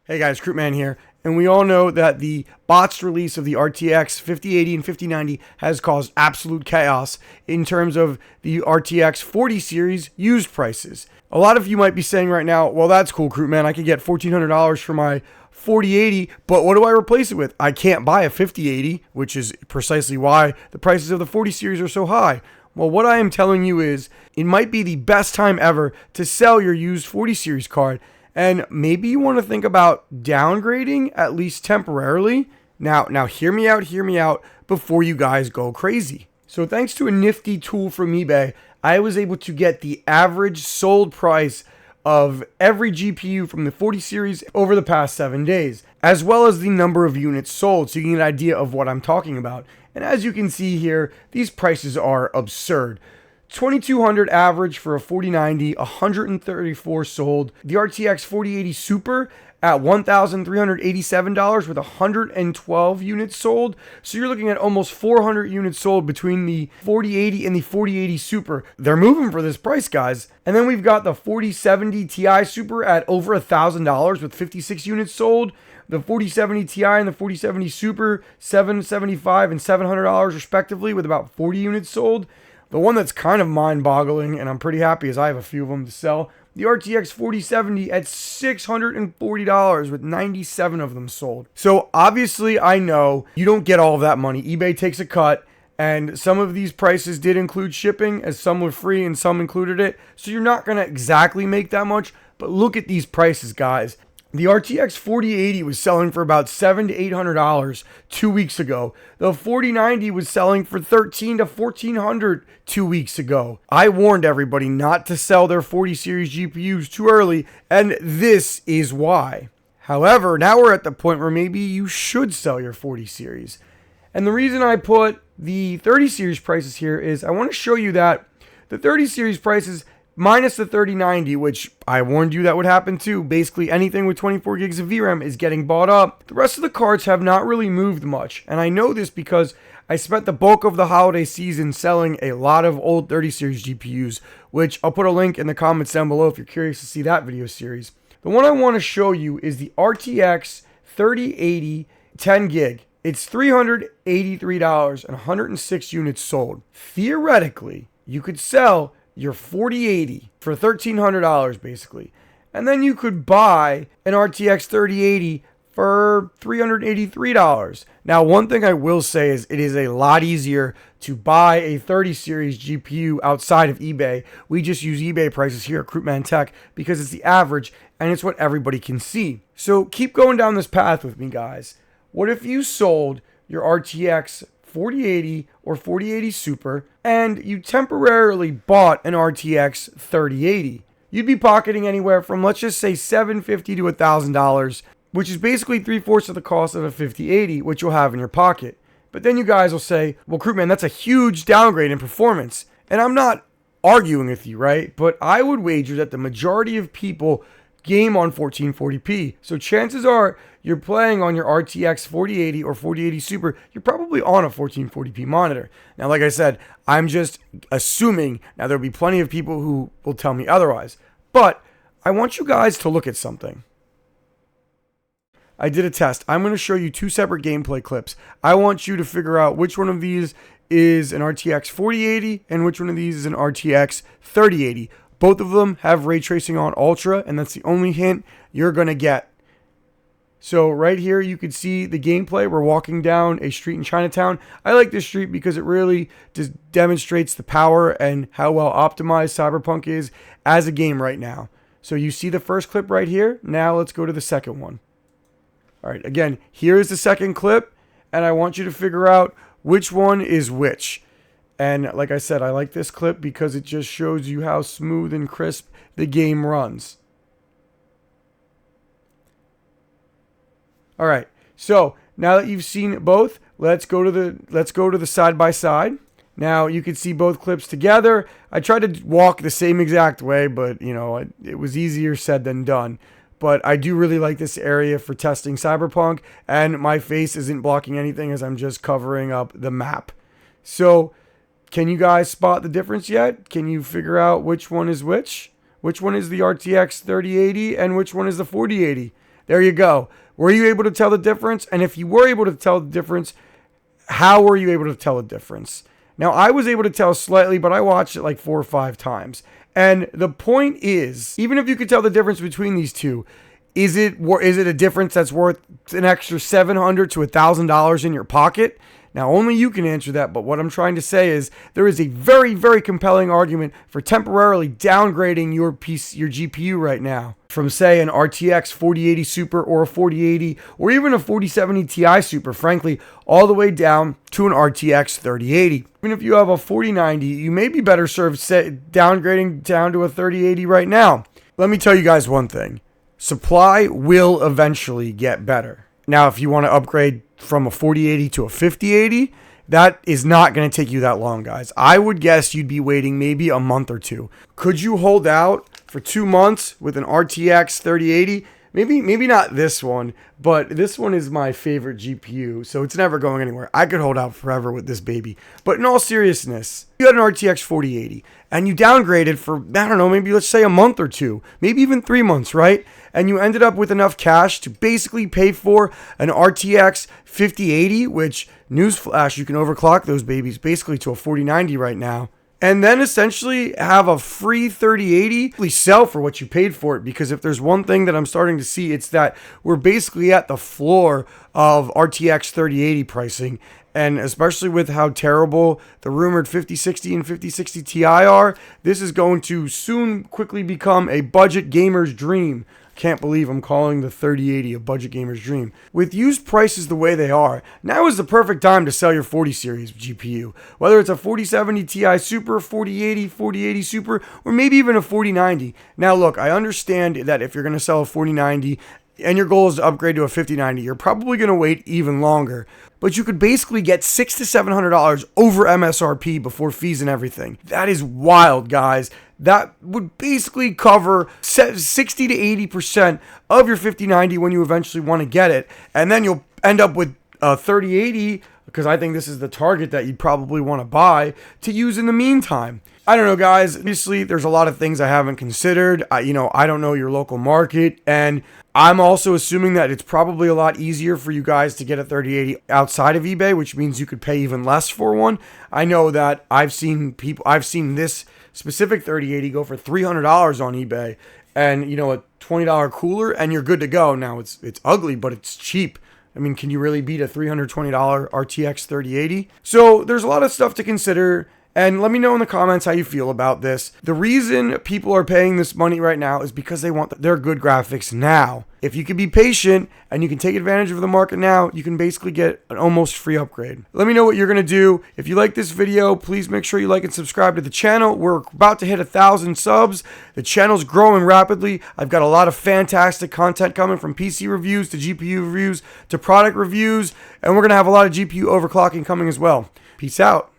Hey guys, Crewman here, and we all know that the botched release of the RTX 5080 and 5090 has caused absolute chaos in terms of the RTX 40 series used prices. A lot of you might be saying right now, well, that's cool, Crewman, I could get $1,400 for my 4080, but what do I replace it with? I can't buy a 5080, which is precisely why the prices of the 40 series are so high. Well, what I am telling you is it might be the best time ever to sell your used 40 series card. And maybe you want to think about downgrading, at least temporarily. Now hear me out before you guys go crazy. So thanks to a nifty tool from eBay, I was able to get the average sold price of every GPU from the 40 series over the past 7 days, as well as the number of units sold, so you can get an idea of what I'm talking about. And as you can see here, these prices are absurd. 2200 average for a 4090, 134 sold. The RTX 4080 Super at $1,387 with 112 units sold. So you're looking at almost 400 units sold between the 4080 and the 4080 Super. They're moving for this price, guys. And then we've got the 4070 Ti Super at over $1,000 with 56 units sold. The 4070 Ti and the 4070 Super, $775 and $700 respectively with about 40 units sold. The one that's kind of mind-boggling, and I'm pretty happy as I have a few of them to sell, the RTX 4070 at $640 with 97 of them sold. So obviously I know you don't get all of that money. eBay takes a cut, and some of these prices did include shipping, as some were free and some included it. So you're not going to exactly make that much, but look at these prices, guys. The RTX 4080 was selling for about $700 to $800 2 weeks ago. The 4090 was selling for $1,300 to $1,400 2 weeks ago. I warned everybody not to sell their 40 series GPUs too early, and this is why. However, now we're at the point where maybe you should sell your 40 series. And the reason I put the 30 series prices here is I want to show you that the 30 series prices minus the 3090, which I warned you that would happen too. Basically, anything with 24 gigs of VRAM is getting bought up. The rest of the cards have not really moved much. And I know this because I spent the bulk of the holiday season selling a lot of old 30 series GPUs, which I'll put a link in the comments down below if you're curious to see that video series. The one I want to show you is the RTX 3080 10 gig. It's $383 and 106 units sold. Theoretically, you could sell your 4080 for $1,300 basically. And then you could buy an RTX 3080 for $383. Now, one thing I will say is it is a lot easier to buy a 30 series GPU outside of eBay. We just use eBay prices here at Crewman Tech because it's the average and it's what everybody can see. So keep going down this path with me, guys. What if you sold your RTX 4080 or 4080 Super, and you temporarily bought an RTX 3080. You'd be pocketing anywhere from, let's just say, $750 to $1,000, which is basically 3/4 of the cost of a 5080, which you'll have in your pocket. But then you guys will say, well, Crewman, that's a huge downgrade in performance. And I'm not arguing with you, right? But I would wager that the majority of people game on 1440p. So chances are you're playing on your RTX 4080 or 4080 Super, you're probably on a 1440p monitor. Now, like I said, I'm just assuming. Now, there'll be plenty of people who will tell me otherwise. But I want you guys to look at something. I did a test. I'm going to show you 2 separate gameplay clips. I want you to figure out which one of these is an RTX 4080 and which one of these is an RTX 3080. Both of them have ray tracing on Ultra, and that's the only hint you're going to get. So right here, you can see the gameplay. We're walking down a street in Chinatown. I like this street because it really just demonstrates the power and how well optimized Cyberpunk is as a game right now. So you see the first clip right here. Now let's go to the second one. All right, again, here is the second clip, and I want you to figure out which one is which. And like I said, I like this clip because it just shows you how smooth and crisp the game runs. All right, so now that you've seen both, let's go to the side by side. Now you can see both clips together. I tried to walk the same exact way, but you know, it was easier said than done. But I do really like this area for testing Cyberpunk, and my face isn't blocking anything as I'm just covering up the map. So can you guys spot the difference yet? Can you figure out which one is which? Which one is the RTX 3080 and which one is the 4080? There you go. Were you able to tell the difference? And if you were able to tell the difference, how were you able to tell the difference? Now, I was able to tell slightly, but I watched it like 4 or 5 times. And the point is, even if you could tell the difference between these two, is it a difference that's worth an extra $700 to $1,000 in your pocket? Now, only you can answer that, but what I'm trying to say is there is a very, very compelling argument for temporarily downgrading your GPU right now from, say, an RTX 4080 Super or a 4080 or even a 4070 Ti Super, frankly, all the way down to an RTX 3080. Even if you have a 4090, you may be better served downgrading down to a 3080 right now. Let me tell you guys one thing. Supply will eventually get better. Now, if you want to upgrade from a 4080 to a 5080, that is not going to take you that long, guys. I would guess you'd be waiting maybe a month or two. Could you hold out for 2 months with an RTX 3080? Maybe not this one, but this one is my favorite GPU, so it's never going anywhere. I could hold out forever with this baby. But in all seriousness, you had an RTX 4080, and you downgraded for, I don't know, maybe let's say a month or two, maybe even 3 months, right? And you ended up with enough cash to basically pay for an RTX 5080, which, newsflash, you can overclock those babies basically to a 4090 right now. And then essentially have a free 3080 sell for what you paid for it. Because if there's one thing that I'm starting to see, it's that we're basically at the floor of RTX 3080 pricing. And especially with how terrible the rumored 5060 and 5060 Ti are, this is going to soon quickly become a budget gamer's dream. Can't believe I'm calling the 3080 a budget gamer's dream. With used prices the way they are, now is the perfect time to sell your 40 series GPU. Whether it's a 4070 Ti Super, 4080, 4080 Super, or maybe even a 4090. Now look, I understand that if you're going to sell a 4090 and your goal is to upgrade to a 5090, you're probably going to wait even longer. But you could basically get $600 to $700 over MSRP before fees and everything. That is wild, guys. That would basically cover 60 to 80% of your 5090 when you eventually want to get it. And then you'll end up with a 3080, because I think this is the target that you'd probably want to buy to use in the meantime. I don't know, guys. Obviously, there's a lot of things I haven't considered. I don't know your local market, and I'm also assuming that it's probably a lot easier for you guys to get a 3080 outside of eBay, which means you could pay even less for one. I know that I've seen this specific 3080 go for $300 on eBay, and a $20 cooler, and you're good to go. Now it's ugly, but it's cheap. I mean, can you really beat a $320 RTX 3080? So there's a lot of stuff to consider. And let me know in the comments how you feel about this. The reason people are paying this money right now is because they want their good graphics now. If you can be patient and you can take advantage of the market now, you can basically get an almost free upgrade. Let me know what you're going to do. If you like this video, please make sure you like and subscribe to the channel. We're about to hit 1,000 subs. The channel's growing rapidly. I've got a lot of fantastic content coming, from PC reviews to GPU reviews to product reviews. And we're going to have a lot of GPU overclocking coming as well. Peace out.